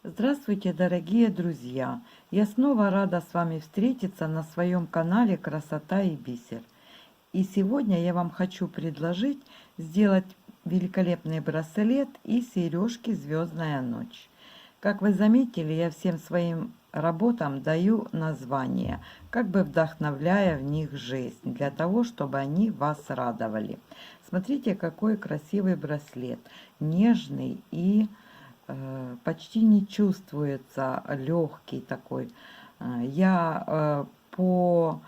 Здравствуйте, дорогие друзья! Я снова рада с вами встретиться на своем канале «Красота и бисер». И сегодня я вам хочу предложить сделать великолепный браслет и сережки «Звездная ночь». Как вы заметили, я всем своим работам даю название, как бы вдохновляя в них жизнь, для того, чтобы они вас радовали. Смотрите, какой красивый браслет, нежный и почти не чувствуется, легкий такой. Я по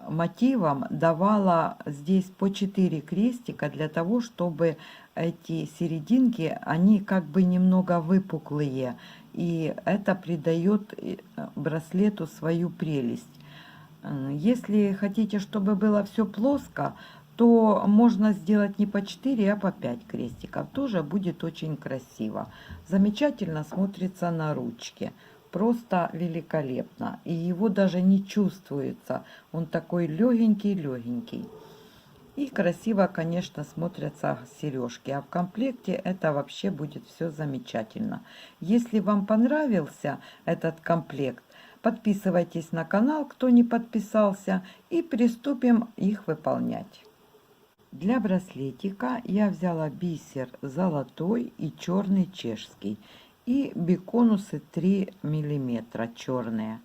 мотивам давала здесь по 4 крестика для того, чтобы эти серединки, они как бы немного выпуклые, и это придает браслету свою прелесть. Если хотите, чтобы было все плоско, то можно сделать не по 4, а по 5 крестиков. Тоже будет очень красиво. Замечательно смотрится на ручке. Просто великолепно. И его даже не чувствуется. Он такой легенький-легенький. И красиво, конечно, смотрятся сережки. А в комплекте это вообще будет все замечательно. Если вам понравился этот комплект, подписывайтесь на канал, кто не подписался, и приступим их выполнять. Для браслетика я взяла бисер золотой и черный чешский. И биконусы 3 миллиметра черные.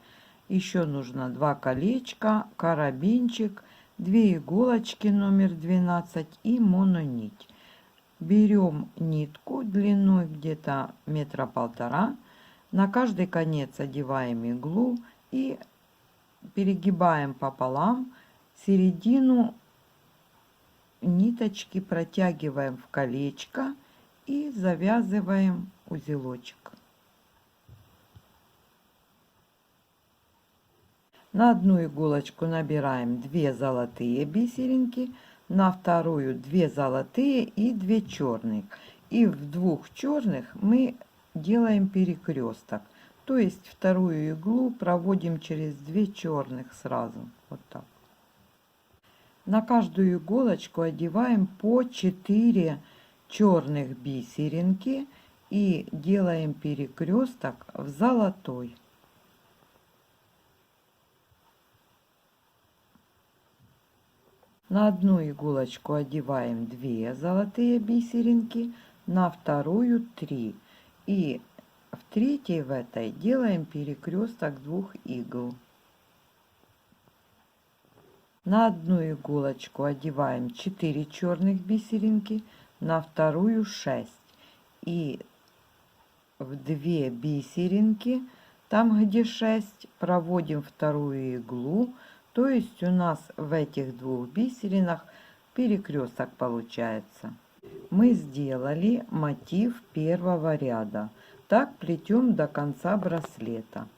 Еще нужно 2 колечка, карабинчик, 2 иголочки номер 12 и мононить. Берем нитку длиной где-то 1,5 метра. На каждый конец одеваем иглу и перегибаем пополам. Середину ниточки протягиваем в колечко и завязываем узелочек. На одну иголочку набираем 2 золотые бисеринки, на вторую 2 золотые и 2 черных. И в 2 черных мы делаем перекресток. То есть вторую иглу проводим через 2 черных сразу. Вот так. На каждую иголочку одеваем по 4 черных бисеринки и делаем перекресток в золотой. На одну иголочку одеваем 2 золотые бисеринки, на вторую 3. И в третьей в этой делаем перекресток 2 игл. На одну иголочку одеваем 4 черных бисеринки, на вторую 6. И в 2 бисеринки, там где 6, проводим вторую иглу. То есть у нас в этих 2 бисеринах перекресток получается. Мы сделали мотив первого ряда. Так плетем до конца браслета.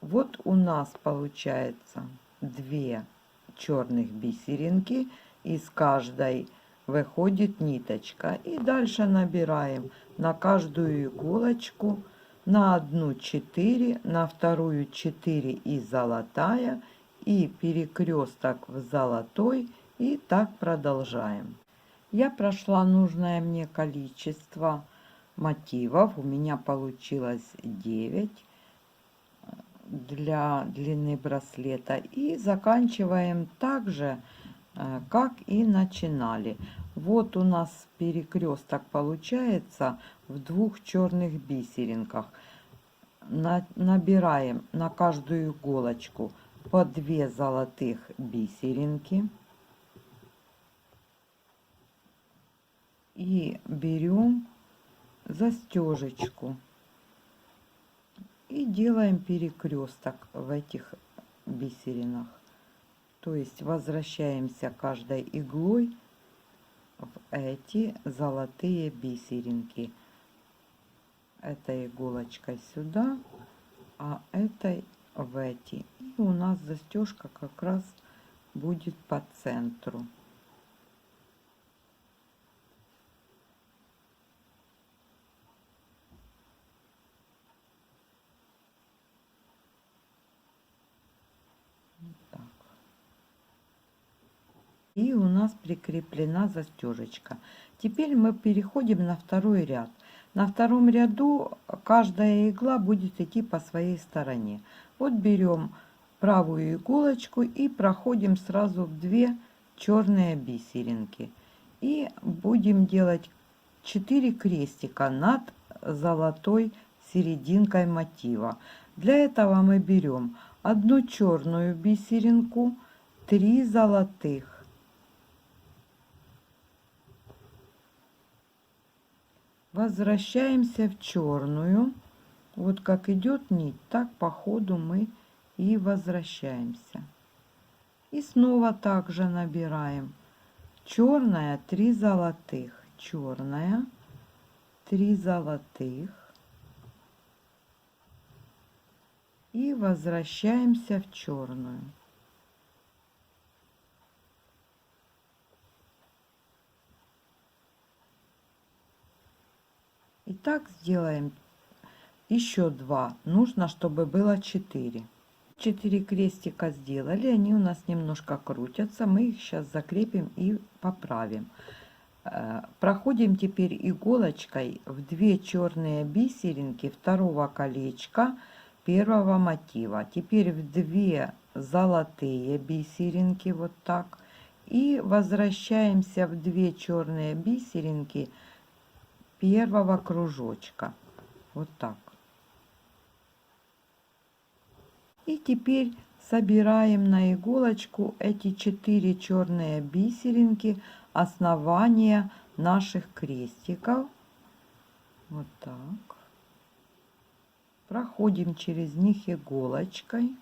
Вот у нас получается 2 черных бисеринки, из каждой выходит ниточка. И дальше набираем на каждую иголочку, на одну 4, на вторую 4 и золотая, и перекресток в золотой, и так продолжаем. Я прошла нужное мне количество мотивов, у меня получилось 9 для длины браслета, и заканчиваем так же, как и начинали. Вот у нас перекресток получается в 2 черных бисеринках. Набираем на каждую иголочку по 2 золотых бисеринки и берем застежечку и делаем перекресток в этих бисеринах. То есть возвращаемся каждой иглой в эти золотые бисеринки. Этой иголочкой сюда, а этой в эти. И у нас застежка как раз будет по центру. И у нас прикреплена застежечка. Теперь мы переходим на второй ряд. На втором ряду каждая игла будет идти по своей стороне. Вот берем правую иголочку и проходим сразу в 2 черные бисеринки. И будем делать 4 крестика над золотой серединкой мотива. Для этого мы берем одну черную бисеринку, 3 золотых. Возвращаемся в черную. Вот как идет нить, так по ходу мы и возвращаемся. И снова также набираем. Черная, 3 золотых. Черная, 3 золотых. И возвращаемся в черную. И так сделаем еще 2. Нужно, чтобы было 4. 4 крестика сделали. Они у нас немножко крутятся. Мы их сейчас закрепим и поправим. Проходим теперь иголочкой в 2 черные бисеринки второго колечка первого мотива. Теперь в 2 золотые бисеринки вот так. И возвращаемся в 2 черные бисеринки первого кружочка. Вот так. И теперь собираем на иголочку эти 4 черные бисеринки основания наших крестиков. Вот так. Проходим через них иголочкой.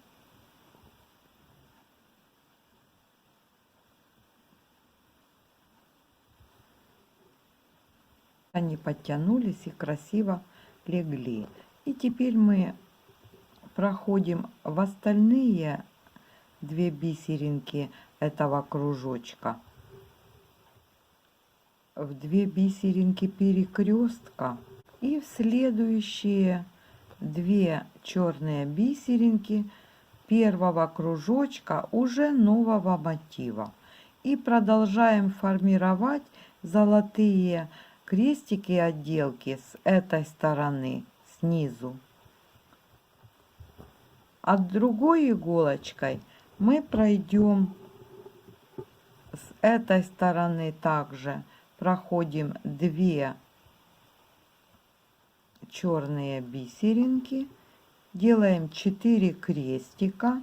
Они подтянулись и красиво легли. И теперь мы проходим в остальные 2 бисеринки этого кружочка, в 2 бисеринки перекрестка и в следующие 2 черные бисеринки первого кружочка уже нового мотива. И продолжаем формировать золотые крестики отделки с этой стороны, снизу. А другой иголочкой мы пройдем с этой стороны также. Проходим 2 черные бисеринки, делаем 4 крестика,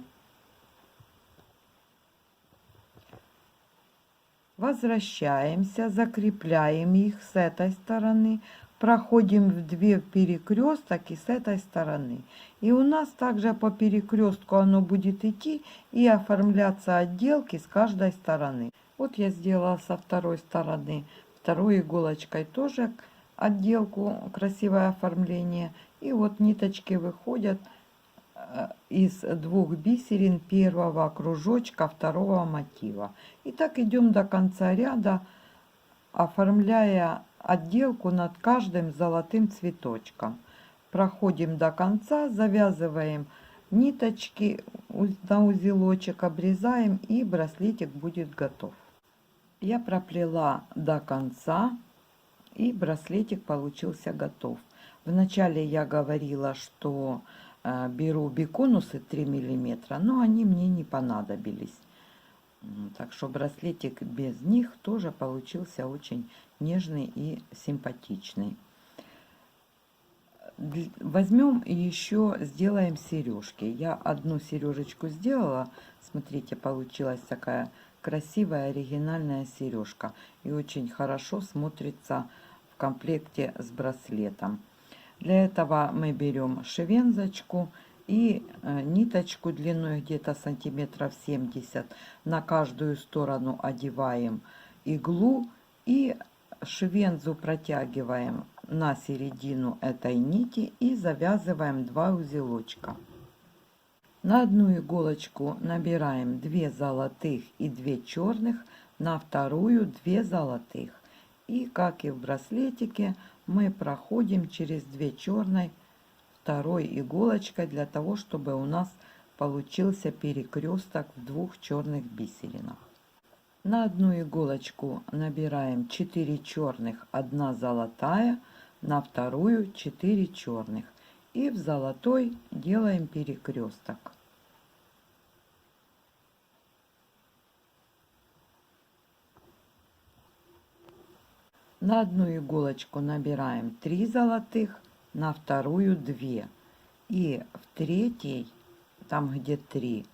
возвращаемся, закрепляем их с этой стороны, проходим в 2 перекресток и с этой стороны. И у нас также по перекрестку оно будет идти и оформляться отделки с каждой стороны. Вот я сделала со второй стороны, второй иголочкой тоже отделку, красивое оформление. И вот ниточки выходят из 2 бисерин первого кружочка второго мотива. И так идем до конца ряда, оформляя отделку над каждым золотым цветочком. Проходим до конца, завязываем ниточки на узелочек, обрезаем, и браслетик будет готов. Я проплела до конца, и браслетик получился готов. Вначале я говорила, что беру биконусы 3 миллиметра, но они мне не понадобились. Так что браслетик без них тоже получился очень нежный и симпатичный. Возьмем и еще сделаем сережки. Я одну сережечку сделала. Смотрите, получилась такая красивая оригинальная сережка. И очень хорошо смотрится в комплекте с браслетом. Для этого мы берем швензочку и ниточку длиной где-то сантиметров 70. На каждую сторону одеваем иглу и швензу протягиваем на середину этой нити и завязываем 2 узелочка. На одну иголочку набираем 2 золотых и 2 черных, на вторую 2 золотых. И как и в браслетике, мы проходим через 2 черной второй иголочкой для того, чтобы у нас получился перекресток в 2 черных бисеринах. На одну иголочку набираем 4 черных, 1 золотая, на вторую 4 черных. И в золотой делаем перекресток. На одну иголочку набираем 3 золотых, на вторую 2. И в третьей, там где 3,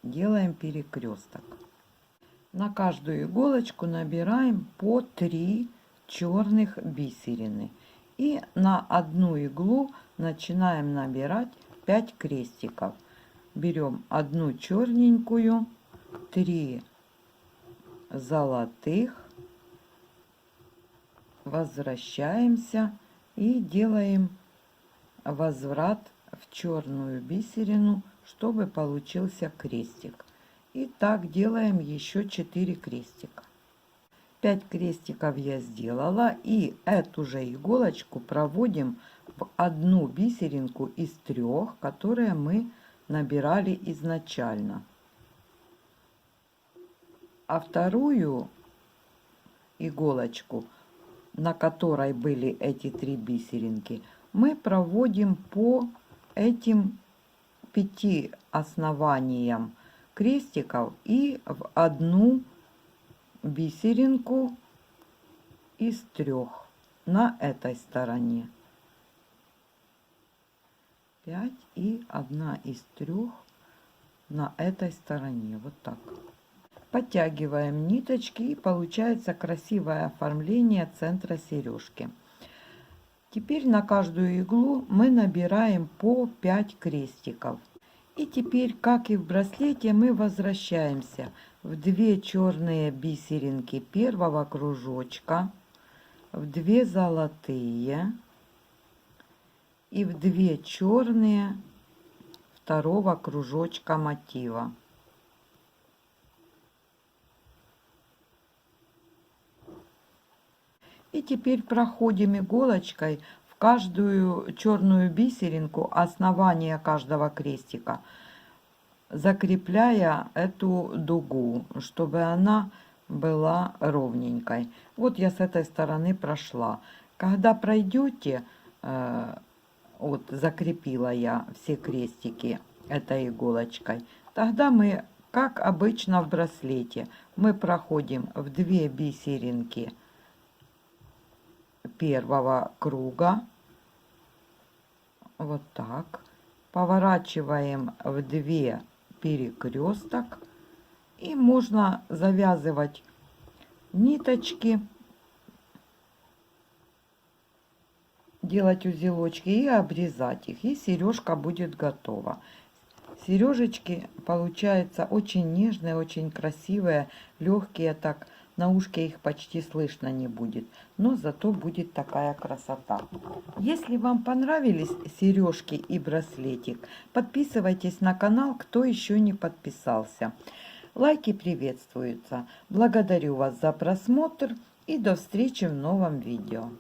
делаем перекресток. На каждую иголочку набираем по 3 черных бисерины. И на одну иглу начинаем набирать 5 крестиков. Берем одну черненькую, 3 золотых, возвращаемся и делаем возврат в черную бисерину, чтобы получился крестик. И так делаем еще 4 крестика. 5 крестиков я сделала, и эту же иголочку проводим в одну бисеринку из 3, которые мы набирали изначально. А вторую иголочку, на которой были эти 3 бисеринки, мы проводим по этим 5 основаниям крестиков и в одну бисеринку из 3 на этой стороне. 5 и 1 из 3 на этой стороне. Вот так. Подтягиваем ниточки, и получается красивое оформление центра сережки. Теперь на каждую иглу мы набираем по 5 крестиков. И теперь, как и в браслете, мы возвращаемся в 2 черные бисеринки первого кружочка, в 2 золотые и в 2 черные второго кружочка мотива. И теперь проходим иголочкой в каждую черную бисеринку основания каждого крестика, закрепляя эту дугу, чтобы она была ровненькой. Вот я с этой стороны прошла. Когда пройдете, вот закрепила я все крестики этой иголочкой, тогда мы, как обычно в браслете, мы проходим в 2 бисеринки первого круга, вот так, поворачиваем в 2 перекресток, и можно завязывать ниточки, делать узелочки и обрезать их, и сережка будет готова. Сережечки получаются очень нежные, очень красивые, легкие, так на ушке их почти слышно не будет, но зато будет такая красота. Если вам понравились сережки и браслетик, подписывайтесь на канал, кто еще не подписался. Лайки приветствуются. Благодарю вас за просмотр и до встречи в новом видео.